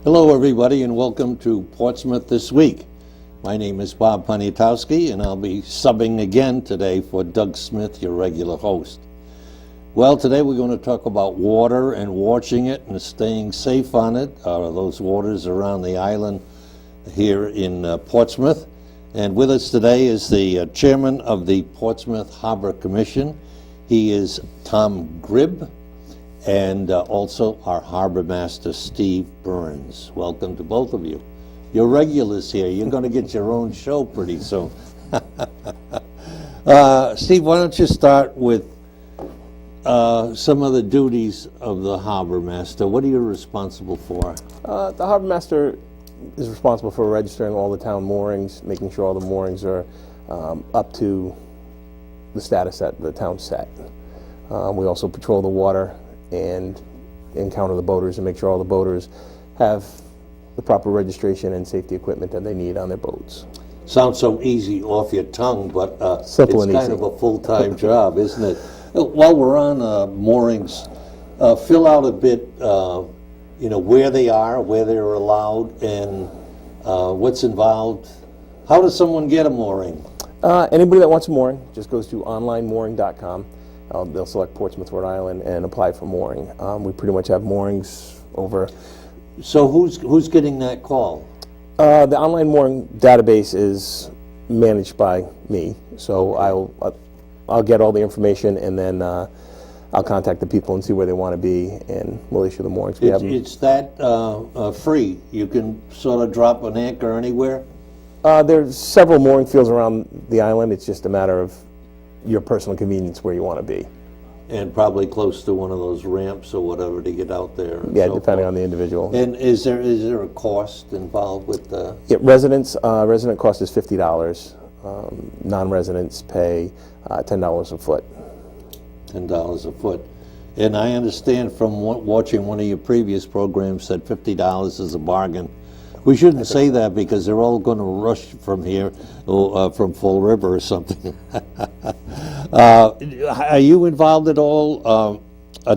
Hello everybody and welcome to Portsmouth This Week. My name is Bob Poniatowski and I'll be subbing again today for Doug Smith, your regular host. Well, today we're going to talk about water and watching it and staying safe on it, those waters around the island here in Portsmouth. And with us today is the chairman of the Portsmouth Harbor Commission. He is Tom Gribb, and also our Harbormaster, Steve Burns. Welcome to both of you. You're regulars here. You're going to get your own show pretty soon. Steve, why don't you start with some of the duties of the Harbormaster. What are you responsible for? The Harbormaster is responsible for registering all the town moorings, making sure all the moorings are up to the status that the town set. We also patrol the water and encounter the boaters and make sure all the boaters have the proper registration and safety equipment that they need on their boats. Sounds so easy off your tongue, but Simple it's and kind easy. of a full-time job, isn't it? While we're on moorings, fill out a bit, where they are, where they're allowed, and what's involved. How does someone get a mooring? Anybody that wants a mooring just goes to onlinemooring.com. They'll select Portsmouth, Rhode Island, and apply for mooring. We pretty much have moorings over. So who's getting that call? The online mooring database is managed by me, so I'll get all the information, and then I'll contact the people and see where they want to be, and we'll issue the moorings. It's that free. You can sort of drop an anchor anywhere? There's several mooring fields around the island. It's just a matter of your personal convenience where you want to be. And probably close to one of those ramps or whatever to get out there. Yeah, depending on the individual. And is there a cost involved with the? Yeah, resident cost is $50. Non-residents pay $10 a foot. $10 a foot. And I understand from watching one of your previous programs that $50 is a bargain. We shouldn't say that because they're all going to rush from here, or from Fall River or something. Are you involved at all,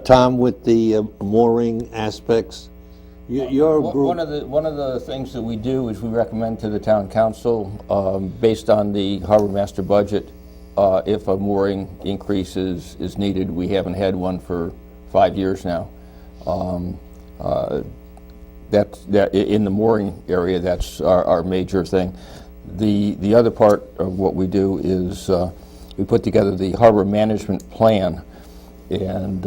Tom, with the mooring aspects? Your group. One of the things that we do is we recommend to the town council, based on the Harbormaster budget, if a mooring increase is needed. We haven't had one for 5 years now. That in the mooring area, that's our major thing. The other part of what we do is we put together the harbor management plan, and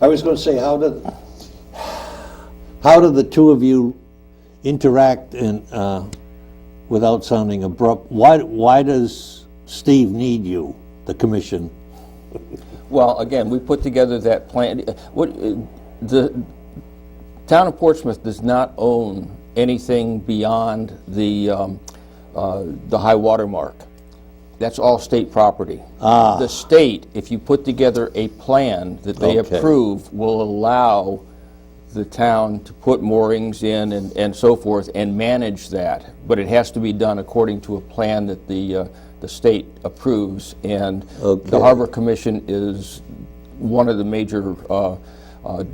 I was going to say, how do the two of you interact and without sounding abrupt? Why does Steve need you, the commission? well, again, we put together that plan. The town of Portsmouth does not own anything beyond the high water mark. That's all state property. The state, if you put together a plan that they approve, will allow the town to put moorings in and so forth and manage that. But it has to be done according to a plan that the state approves. And the Harbor Commission is one of the major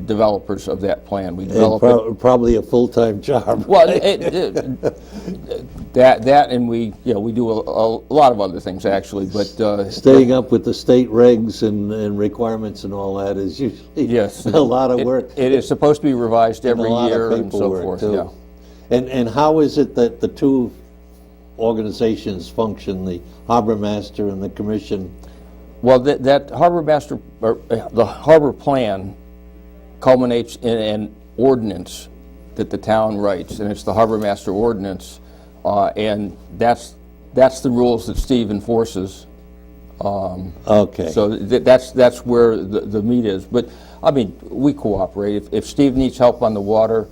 developers of that plan. We develop probably a full-time job. Well, that and we do a lot of other things actually, but staying up with the state regs and requirements and all that is usually a lot of work. It is supposed to be revised every year and so forth. Too. Yeah. And how is it that the two organizations function, the Harbormaster and the Commission? Well, that Harbormaster, or the harbor plan, culminates in an ordinance that the town writes, and it's the Harbormaster ordinance, and that's the rules that Steve enforces. Okay. So that's where the meat is. But I mean, we cooperate. If Steve needs help on the water,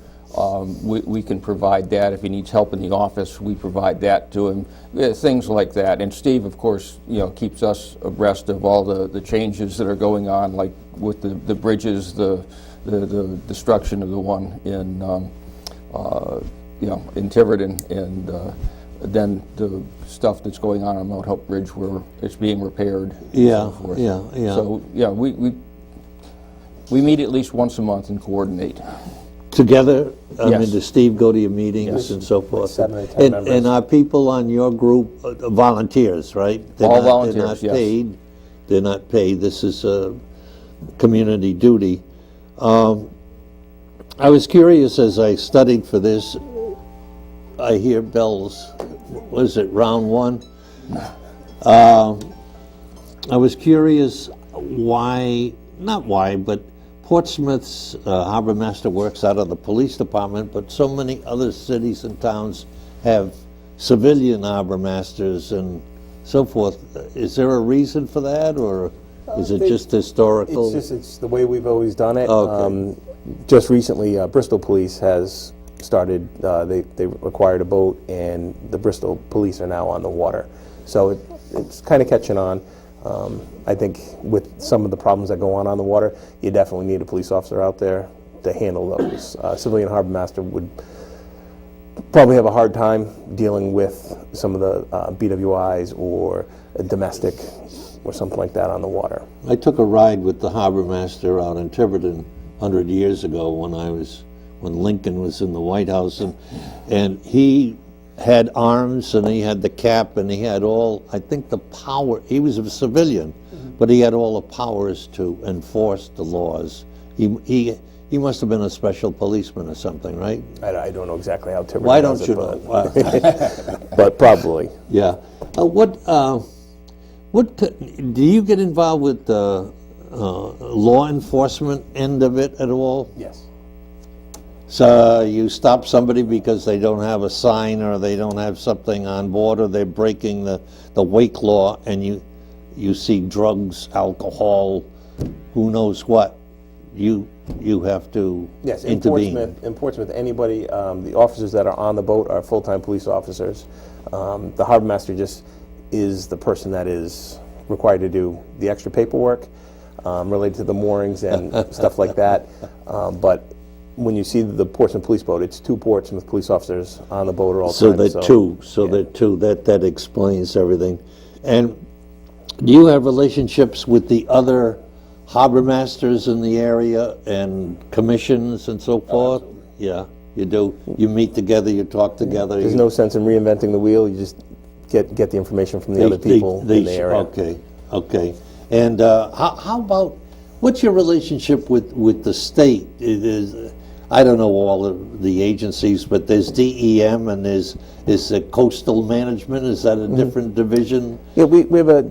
we can provide that. If he needs help in the office, we provide that to him. Things like that. And Steve, of course, keeps us abreast of all the changes that are going on, like with the bridges, the destruction of the one in in Tiverton, and then the stuff that's going on Mount Hope Bridge where it's being repaired. Yeah, and so forth. yeah. So yeah, we meet at least once a month and coordinate. together? I Yes. mean, does Steve go to your meetings Yes. and so forth? 7 or 10 members. And are people on your group volunteers, right? All They're volunteers, not yes. paid. They're not paid. This is a community duty. I was curious as I studied for this. I hear bells. Was it round one? I was curious why, not why, but Portsmouth's Harbormaster works out of the police department, but so many other cities and towns have civilian Harbormasters and so forth. Is there a reason for that, or is it just historical? It's the way we've always done it. Okay. Just recently, Bristol Police has started, they acquired a boat, and the Bristol Police are now on the water. So it's kind of catching on. I think with some of the problems that go on the water, you definitely need a police officer out there to handle those. Civilian Harbormaster would probably have a hard time dealing with some of the BWIs or a domestic or something like that on the water. I took a ride with the Harbormaster out in Tiverton 100 years ago when Lincoln was in the White House, and he had arms and he had the cap and he had all, I think, the power. He was a civilian, but he had all the powers to enforce the laws. He must have been a special policeman or something, right? I don't know exactly how Tiverton Why does don't you it, know? but probably. Yeah. Do you get involved with the law enforcement end of it at all? Yes. So you stop somebody because they don't have a sign or they don't have something on board or they're breaking the wake law, and you see drugs, alcohol, who knows what, you have to Yes, intervene. in Portsmouth, anybody, the officers that are on the boat are full-time police officers. The Harbormaster just is the person that is required to do the extra paperwork related to the moorings and stuff like that. But when you see the Portsmouth police boat, it's 2 Portsmouth police officers on the boat at all So times. they're two. So they're two. That explains everything. And do you have relationships with the other Harbormasters in the area and commissions and so forth? Yeah, you do. You meet together. You talk together. There's no sense in reinventing the wheel. You just get the information from the other people in the area. Okay. And how about, what's your relationship with the state? It is, I don't know all of the agencies, but there's DEM and is the coastal management. Is that a different division? Yeah, we have a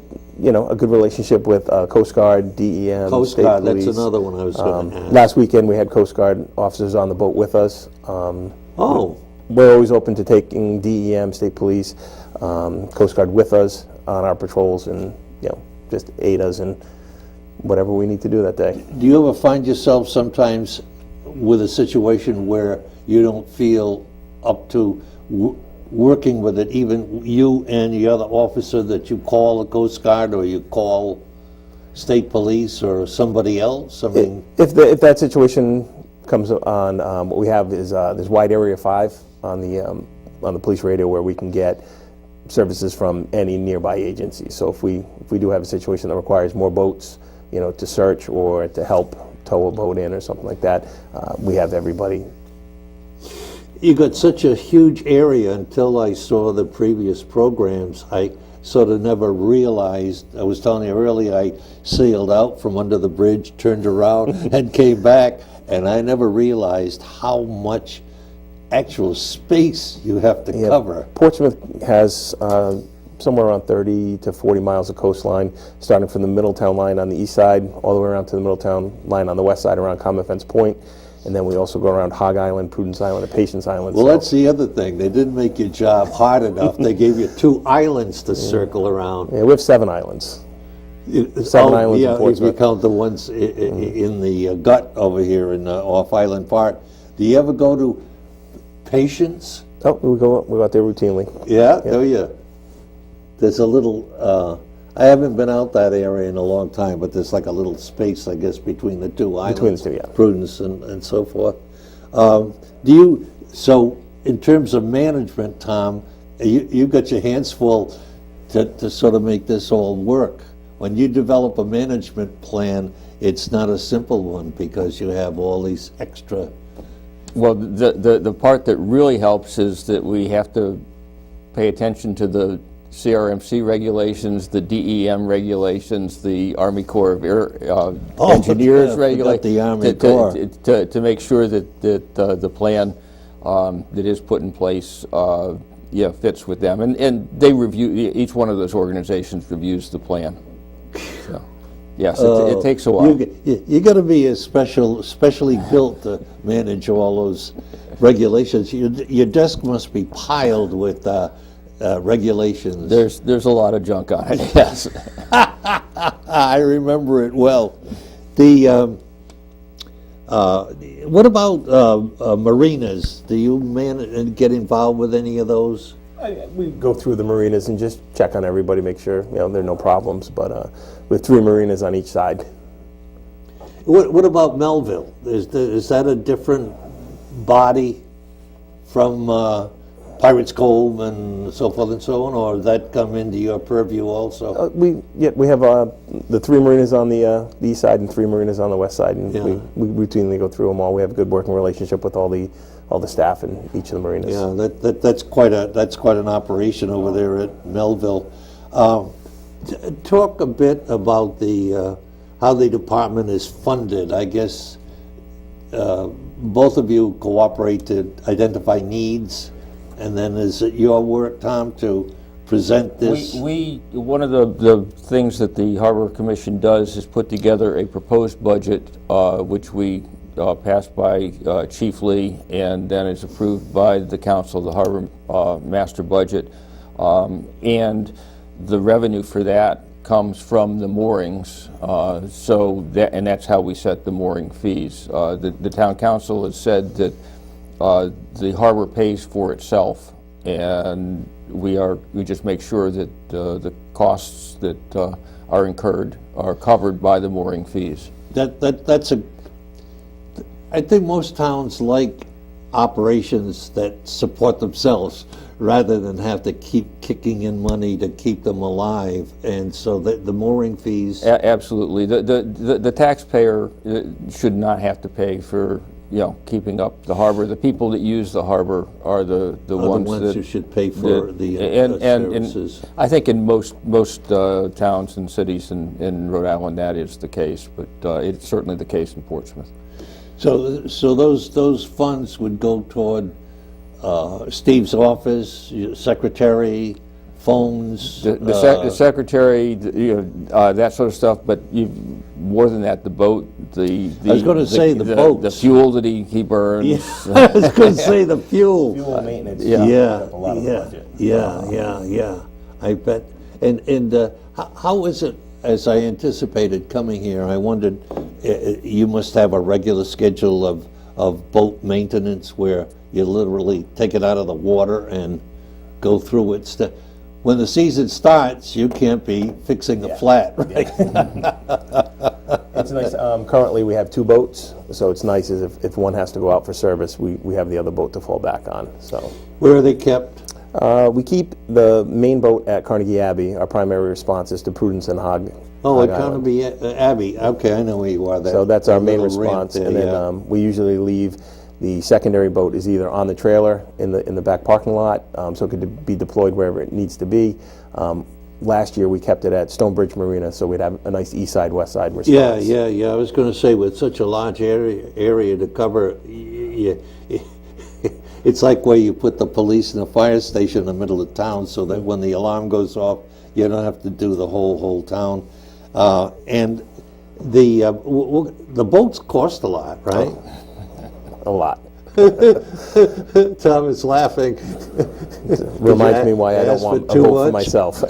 good relationship with Coast Guard, DEM, Coast State Guard, Police. that's another one I was going to ask. Last weekend we had Coast Guard officers on the boat with us. Oh, We're always open to taking DEM, State Police, Coast Guard with us on our patrols, and just aid us in whatever we need to do that day. do you ever find yourself sometimes with a situation where you don't feel up to working with it, even you and the other officer, that you call the Coast Guard or you call State Police or somebody else? I mean, If that situation comes on, what we have is there's Wide Area 5 on the police radio where we can get services from any nearby agency. So if we do have a situation that requires more boats, to search or to help tow a boat in or something like that, we have everybody. you got such a huge area. Until I saw the previous programs, I sort of never realized. I was telling you earlier, I sailed out from under the bridge, turned around, and came back, and I never realized how much actual space you have to cover. Portsmouth has somewhere around 30 to 40 miles of coastline, starting from the Middletown line on the east side, all the way around to the Middletown line on the west side around Common Fence Point. And then we also go around Hog Island, Prudence Island, and Patience Island. Well, that's the other thing. They didn't make your job hard enough. They gave you 2 islands to circle around. Yeah, we have 7 islands. 7 islands in If you Portsmouth. count the ones in the gut over here in the off-island part. Do you ever go to Patience? Oh, we go out there routinely. Yeah, do you? There's a little, I haven't been out that area in a long time, but there's like a little space, I guess, between the 2 islands. Between the 2, yeah. Prudence and so forth. So in terms of management, Tom, you got your hands full to sort of make this all work. When you develop a management plan, it's not a simple one because you have all these extra Well, the part that really helps is that we have to pay attention to the CRMC regulations, the DEM regulations, the Army Corps of Engineers yeah, I forgot regulations, the Army Corps. to make sure that the plan that is put in place fits with them. And they review, each one of those organizations reviews the plan. So, yes, it takes a while. You got to be specially built to manage all those regulations. Your desk must be piled with regulations. There's a lot of junk on it, yes. I remember it well. What about marinas? Do you get involved with any of those? We go through the marinas and just check on everybody, make sure there are no problems. But with 3 marinas on each side. What about Melville? Is that a different body from Pirates Cove and so forth and so on, or does that come into your purview also? We have the 3 marinas on the east side and 3 marinas on the west side, and we routinely go through them all. We have a good working relationship with all the staff in each of the marinas. Yeah, that's quite an operation over there at Melville. Talk a bit about how the department is funded. I guess both of you cooperate to identify needs. And then is it your work, Tom, to present this? One of the things that the Harbor Commission does is put together a proposed budget, which we pass by Chief Lee, and then is approved by the council, the Harbor Master budget, and the revenue for that comes from the moorings. And that's how we set the mooring fees. The town council has said that the harbor pays for itself, and we just make sure that the costs that are incurred are covered by the mooring fees. I think most towns like operations that support themselves rather than have to keep kicking in money to keep them alive, and so the mooring fees. Absolutely, the taxpayer should not have to pay for keeping up the harbor. The people that use the harbor are the ones who should pay for the services. And I think in most towns and cities in Rhode Island that is the case, but it's certainly the case in Portsmouth. So those funds would go toward Steve's office, your secretary, phones. The secretary, that sort of stuff. But more than that, the boat, I was going to say the boats, the fuel that he burns. Yeah, I was going to say the fuel. Fuel maintenance. Yeah. Up a lot of the budget. Yeah. I bet. And how is it? As I anticipated coming here, I wondered, you must have a regular schedule of boat maintenance where you literally take it out of the water and go through it. When the season starts, you can't be fixing a flat, right? It's nice. Currently, we have 2 boats, so it's nice if one has to go out for service, we have the other boat to fall back on. So, where are they kept? We keep the main boat at Carnegie Abbey. Our primary response is to Prudence and Hog. Oh, at Carnegie Abbey. Okay, I know where you are. So that's our main response, and then we usually leave. The secondary boat is either on the trailer in the back parking lot, so it could be deployed wherever it needs to be. Last year we kept it at Stonebridge Marina, so we'd have a nice east side, west side response. Yeah. I was going to say, with such a large area to cover, it's like where you put the police and the fire station in the middle of town, so that when the alarm goes off, you don't have to do the whole town. And the boats cost a lot, right? A lot. Tom is laughing. Reminds me why I don't want a boat for myself.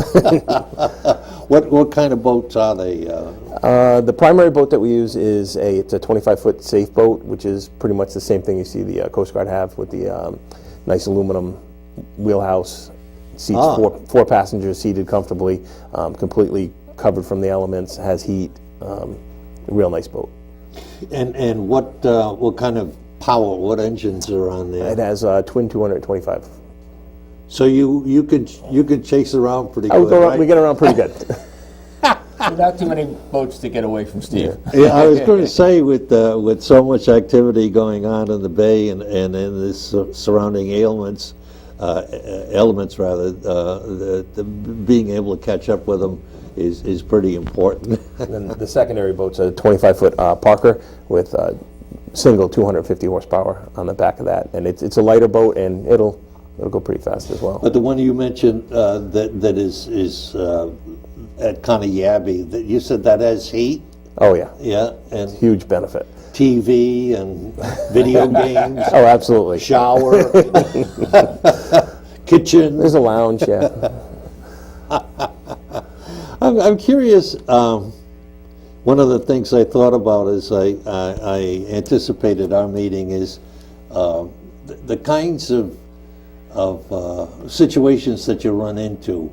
What kind of boats are they? The primary boat that we use is it's a 25-foot safe boat, which is pretty much the same thing you see the Coast Guard have with the nice aluminum wheelhouse, seats 4 passengers seated comfortably, completely covered from the elements, has heat, real nice boat. And what kind of power, what engines are on there? It has twin 225. So you could chase around pretty good, right? We get around pretty good. Not too many boats to get away from Steve. Yeah, I was going to say with so much activity going on in the bay and in the surrounding elements, being able to catch up with them is pretty important. And then the secondary boat's a 25-foot Parker with single 250 horsepower on the back of that, and it's a lighter boat, and it'll go pretty fast as well. But the one you mentioned that is at Conneaby, that you said that has heat. Oh yeah, Yeah, and huge benefit. TV and video games, Oh, absolutely. shower, kitchen. There's a lounge, yeah. I'm curious. One of the things I thought about as I anticipated our meeting is the kinds of situations that you run into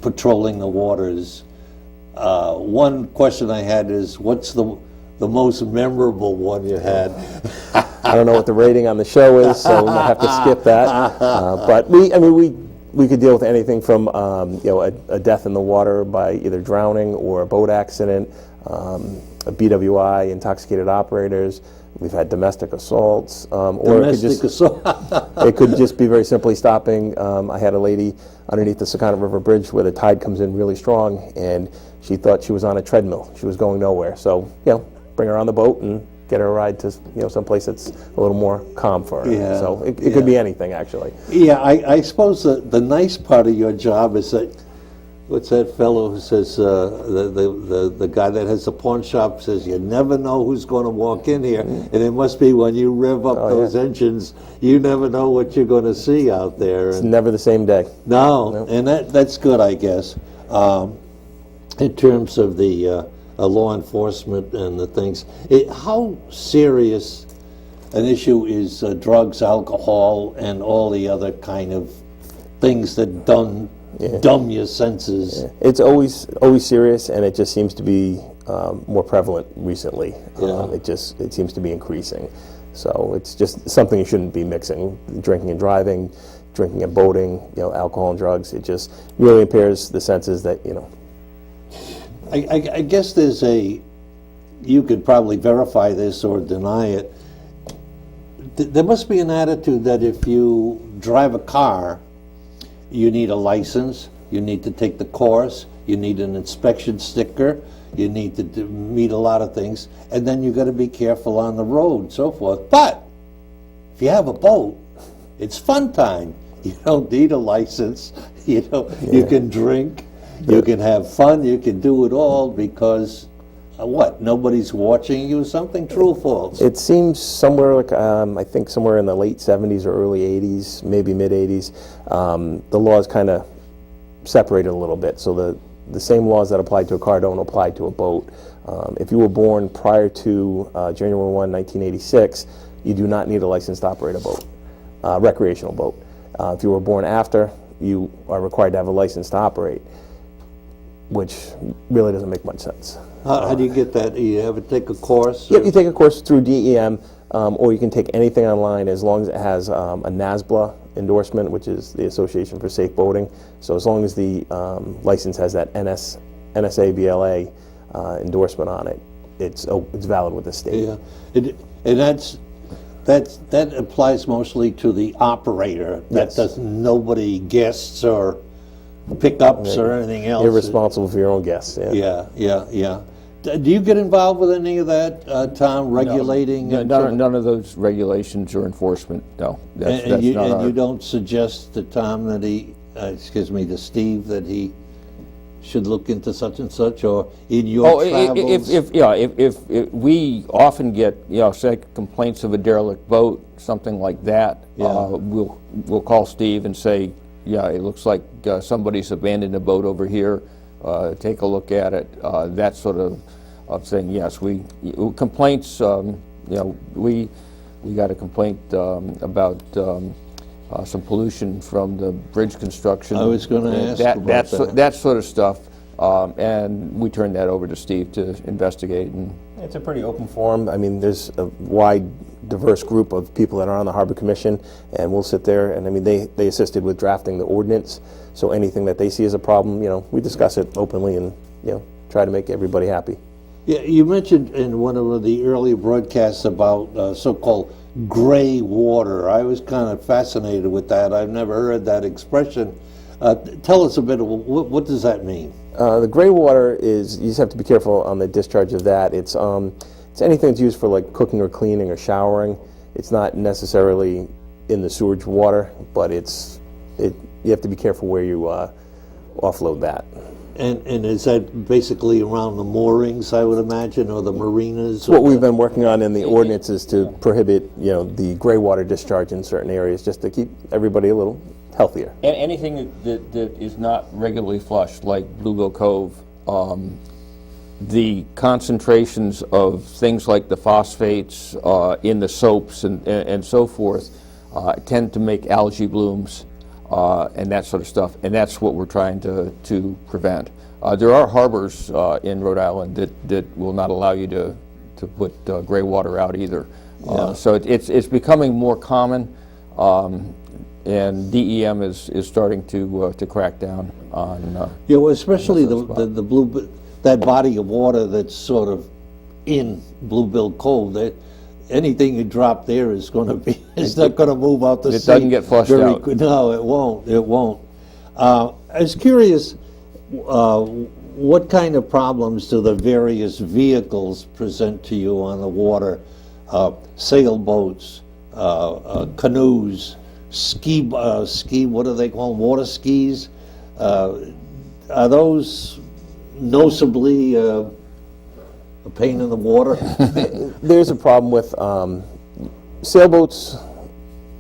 patrolling the waters. One question I had is, what's the most memorable one you had? I don't know what the rating on the show is, so we might have to skip that. But we could deal with anything from a death in the water by either drowning or a boat accident, a BWI, intoxicated operators. We've had domestic assaults, or it could just be very simply stopping. I had a lady underneath the Secana River Bridge where the tide comes in really strong, and she thought she was on a treadmill. She was going nowhere. So, bring her on the boat and get her a ride to someplace that's a little more calm for her. Yeah, So it could be anything, actually. Yeah, I suppose the nice part of your job is that, what's that fellow who says, the guy that has the pawn shop says, you never know who's going to walk in here, and it must be when you rev up those engines, you never know what you're going to see out there. It's never the same day. No, and that's good, I guess. In terms of the law enforcement and the things, how serious an issue is drugs, alcohol, and all the other kind of things that dumb your senses? It's always serious, and it just seems to be more prevalent recently. It seems to be increasing. So it's just something you shouldn't be mixing: drinking and driving, drinking and boating. Alcohol and drugs. It just really impairs the senses. That I guess there's you could probably verify this or deny it. There must be an attitude that if you drive a car, you need a license, you need to take the course, you need an inspection sticker, you need to meet a lot of things, and then you got to be careful on the road and so forth. But if you have a boat, it's fun time. You don't need a license. You can drink, you can have fun, you can do it all because nobody's watching you? Something true or false? It seems somewhere like I think somewhere in the late 70s or early 80s, maybe mid 80s, the laws kind of separated a little bit. So the same laws that apply to a car don't apply to a boat. If you were born prior to January 1, 1986, you do not need a license to operate a boat, recreational boat. If you were born after, you are required to have a license to operate, which really doesn't make much sense. How do you get that? You have to take a course? Yep, you take a course through DEM, or you can take anything online as long as it has a NASBLA endorsement, which is the Association for Safe Boating. So as long as the license has that NSABLA endorsement on it, it's valid with the state. Yeah, and that applies mostly to the operator. That doesn't nobody guests or pickups or anything else. You're responsible for your own guests. Yeah. Do you get involved with any of that, Tom? Regulating? No, none of those regulations or enforcement. No, and you don't suggest to Tom that to Steve that he should look into such and such, or in your travels? If we often get say complaints of a derelict boat, something like that, we'll call Steve and say, it looks like somebody's abandoned a boat over here. Take a look at it. That sort of thing. Yes, complaints. We got a complaint about some pollution from the bridge construction. I was going to ask about that sort of stuff, and we turned that over to Steve to investigate. And it's a pretty open forum. I mean, there's a wide, diverse group of people that are on the Harbor Commission, and we'll sit there, and I mean, they assisted with drafting the ordinance, so anything that they see as a problem, we discuss it openly and, try to make everybody happy. Yeah, you mentioned in one of the earlier broadcasts about so-called gray water. I was kind of fascinated with that. I've never heard that expression. Tell us a bit of what does that mean? The gray water is, you just have to be careful on the discharge of that. It's anything that's used for like cooking or cleaning or showering. It's not necessarily in the sewage water, but you have to be careful where you offload that. And is that basically around the moorings, I would imagine, or the marinas? What we've been working on in the ordinance is to prohibit, the gray water discharge in certain areas, just to keep everybody a little healthier. And anything that is not regularly flushed, like Bluegill Cove, the concentrations of things like the phosphates in the soaps and so forth tend to make algae blooms and that sort of stuff, and that's what we're trying to prevent. There are harbors in Rhode Island that will not allow you to put gray water out either. So it's becoming more common, and DEM is starting to crack down on. Yeah, well, especially the blue, that body of water that's sort of in Bluegill Cove. That anything you drop there is going to be, it's not going to move out the sea. It doesn't get flushed out. No, it won't. It won't. I was curious, what kind of problems do the various vehicles present to you on the water? Sailboats, canoes, ski. What do they call them? Water skis? Are those noticeably a pain in the water? There's a problem with sailboats.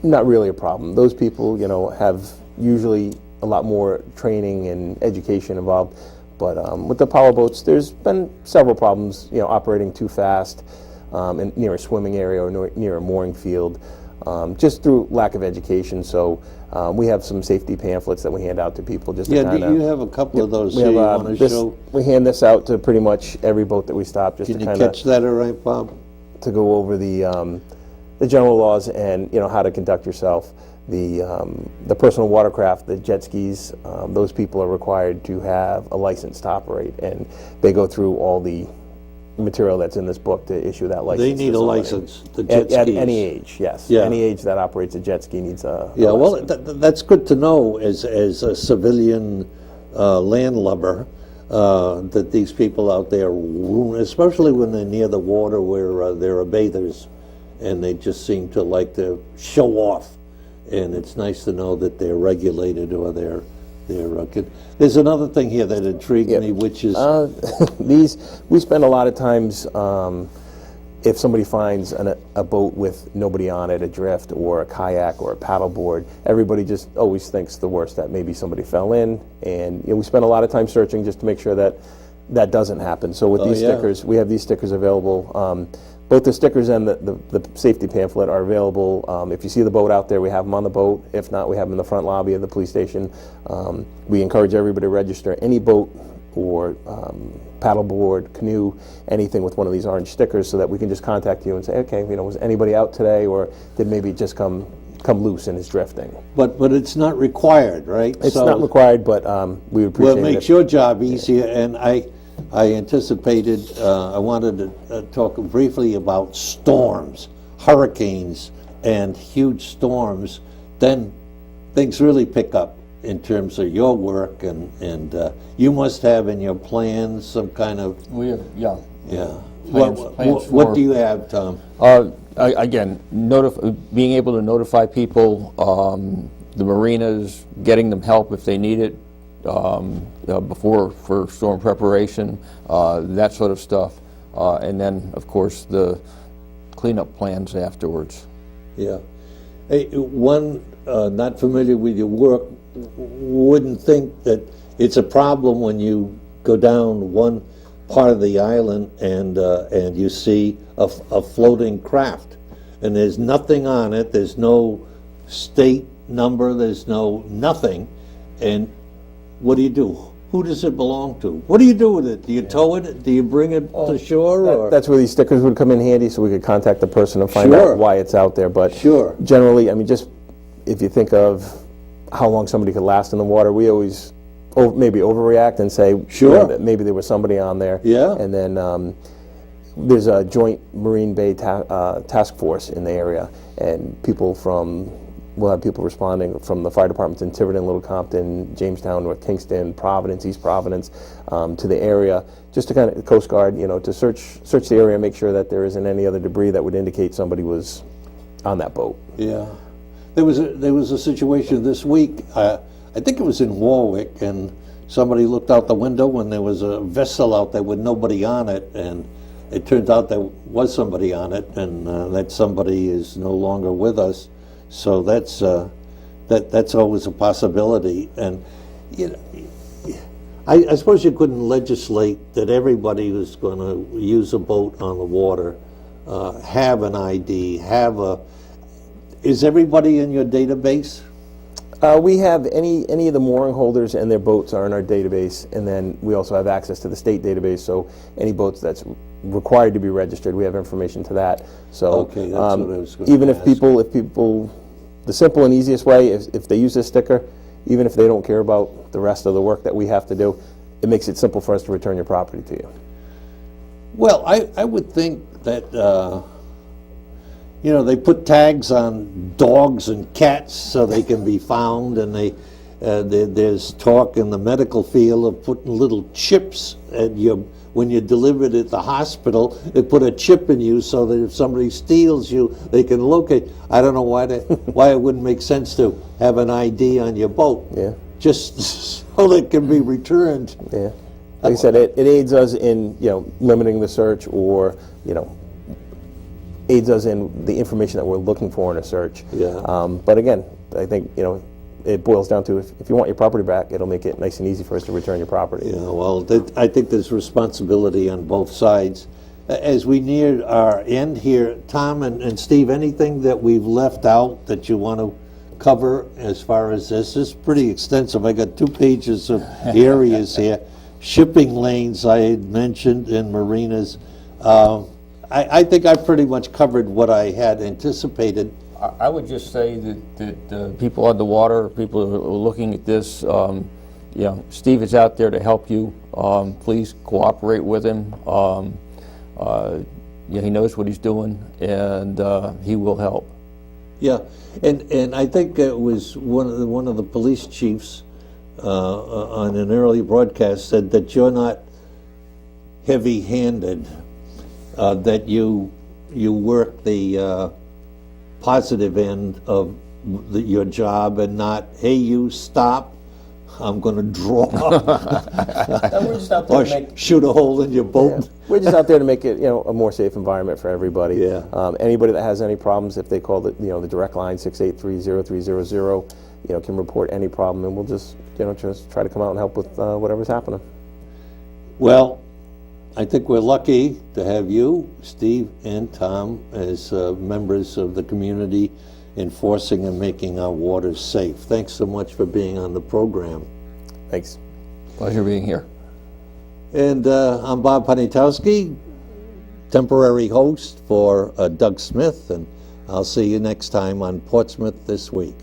Not really a problem. Those people, have usually a lot more training and education involved. But with the power boats, there's been several problems. Operating too fast near a swimming area or near a mooring field, just through lack of education. So we have some safety pamphlets that we hand out to people. Just to do you have a couple of those here you want to show? We hand this out to pretty much every boat that we stop. Just Can to you catch that all right, Bob? To go over the general laws and how to conduct yourself. The personal watercraft, the jet skis, those people are required to have a license to operate, and they go through all the material that's in this book to issue that license. They need a license, the jet skis. At any age, yes. Yeah. Any age that operates a jet ski needs a Yeah, well, license. that's good to know as a civilian landlubber, that these people out there, especially when they're near the water where there are bathers, and they just seem to like to show off. And it's nice to know that they're regulated or they're good. There's another thing here that intrigued me, which is we spend a lot of times, if somebody finds a boat with nobody on it, adrift, or a kayak or a paddleboard, everybody just always thinks the worst, that maybe somebody fell in, and we spend a lot of time searching just to make sure that that doesn't happen. So with these stickers, we have these stickers available. Both the stickers and the safety pamphlet are available. If you see the boat out there, we have them on the boat. If not, we have them in the front lobby of the police station. We encourage everybody to register any boat or paddleboard, canoe, anything with one of these orange stickers, so that we can just contact you and say, okay, was anybody out today, or did maybe it just come loose and is drifting? But it's not required, right? It's not required, but we would appreciate it. Well, it makes your job easier, and I anticipated, I wanted to talk briefly about storms, hurricanes, and huge storms. Then things really pick up in terms of your work, and you must have in your plans some kind of... We have, yeah. What do you have, Tom? Again, being able to notify people, the marinas, getting them help if they need it, for storm preparation, that sort of stuff, and then of course the cleanup plans afterwards. Yeah. Hey, one not familiar with your work wouldn't think that it's a problem when you go down one part of the island and you see a floating craft, and there's nothing on it. There's no state number. There's nothing, and what do you do? Who does it belong to? What do you do with it? Do you tow it? Do you bring it to shore? Or? That's where these stickers would come in handy, so we could contact the person and find out why it's out there. But generally, just if you think of how long somebody could last in the water, we always maybe overreact and say, Sure. that maybe there was somebody on there. Yeah. And then there's a joint Marine Bay task force in the area, and we'll have people responding from the fire departments in Tiverton, Little Compton, Jamestown, North Kingston, Providence, East Providence, to the area, just to kind of, Coast Guard, to search the area and make sure that there isn't any other debris that would indicate somebody was on that boat. Yeah. There was a situation this week, I think it was in Warwick, and somebody looked out the window and there was a vessel out there with nobody on it, and it turned out there was somebody on it, and that somebody is no longer with us. So that's always a possibility. And I suppose you couldn't legislate that everybody who's going to use a boat on the water have an ID, is everybody in your database? We have any of the mooring holders and their boats are in our database, and then we also have access to the state database, so any boats that's required to be registered, we have information to that. So Okay, that's what I was going to even if ask. people, the simple and easiest way, if they use this sticker, even if they don't care about the rest of the work that we have to do, it makes it simple for us to return your property to you. Well, I would think that, they put tags on dogs and cats so they can be found, and there's talk in the medical field of putting little chips when you're delivered at the hospital. They put a chip in you so that if somebody steals you, they can locate. I don't know why it wouldn't make sense to have an ID on your boat. Yeah. Just so that it can be returned. Yeah. Like I said, it aids us in, limiting the search, or, aids us in the information that we're looking for in a search. Yeah. But again, I think, it boils down to if you want your property back, it'll make it nice and easy for us to return your property. Yeah, well, I think there's responsibility on both sides. As we near our end here, Tom and Steve, anything that we've left out that you want to cover as far as this? This is pretty extensive. I got 2 pages of areas here. Shipping lanes I had mentioned, in marinas. I think I pretty much covered what I had anticipated. I would just say that people on the water, people who are looking at this, Steve is out there to help you. Please cooperate with him. He knows what he's doing, and he will help. Yeah, and I think it was one of the police chiefs on an early broadcast said that you're not heavy-handed, that you work the positive end of your job, and not, hey, you stop, I'm going to draw, We're just out there or to make, shoot a hole in your boat. we're just out there to make it, a more safe environment for everybody. Yeah. Anybody that has any problems, if they call the direct line 683-0300, can report any problem, and we'll just try to come out and help with whatever's happening. Well, I think we're lucky to have you, Steve and Tom, as members of the community, enforcing and making our waters safe. Thanks so much for being on the program. Thanks. Pleasure being here. And I'm Bob Poniatowski, temporary host for Doug Smith, and I'll see you next time on Portsmouth This Week.